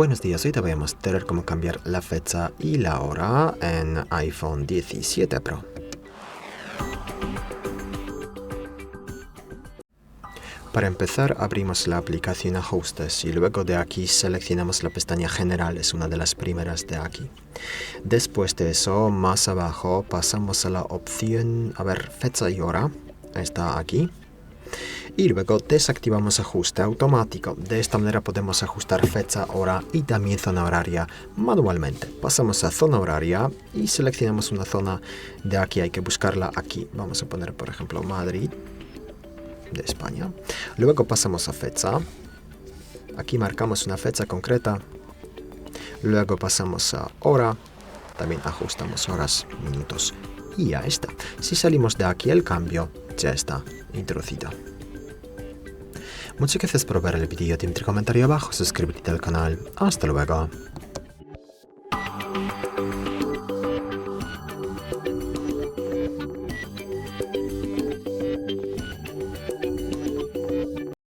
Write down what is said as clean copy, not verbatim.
Buenos días, hoy te voy a mostrar cómo cambiar la fecha y la hora en iPhone 17 Pro. Para empezar, abrimos la aplicación Ajustes y luego de aquí seleccionamos la pestaña General, es una de las primeras de aquí. Después de eso, más abajo, pasamos a la opción, Fecha y Hora, está aquí. Y luego desactivamos ajuste automático. De esta manera podemos ajustar fecha, hora y también zona horaria manualmente. Pasamos a zona horaria y seleccionamos una zona de aquí, hay que buscarla aquí. Vamos a poner, por ejemplo, Madrid, de España. Luego pasamos a fecha. Aquí marcamos una fecha concreta. Luego pasamos a hora. También ajustamos horas, minutos. Y ya está. Si salimos de aquí, el cambio ya está introducido. Muchas gracias por ver el vídeo, dime tu comentario abajo, suscríbete al canal. Hasta luego.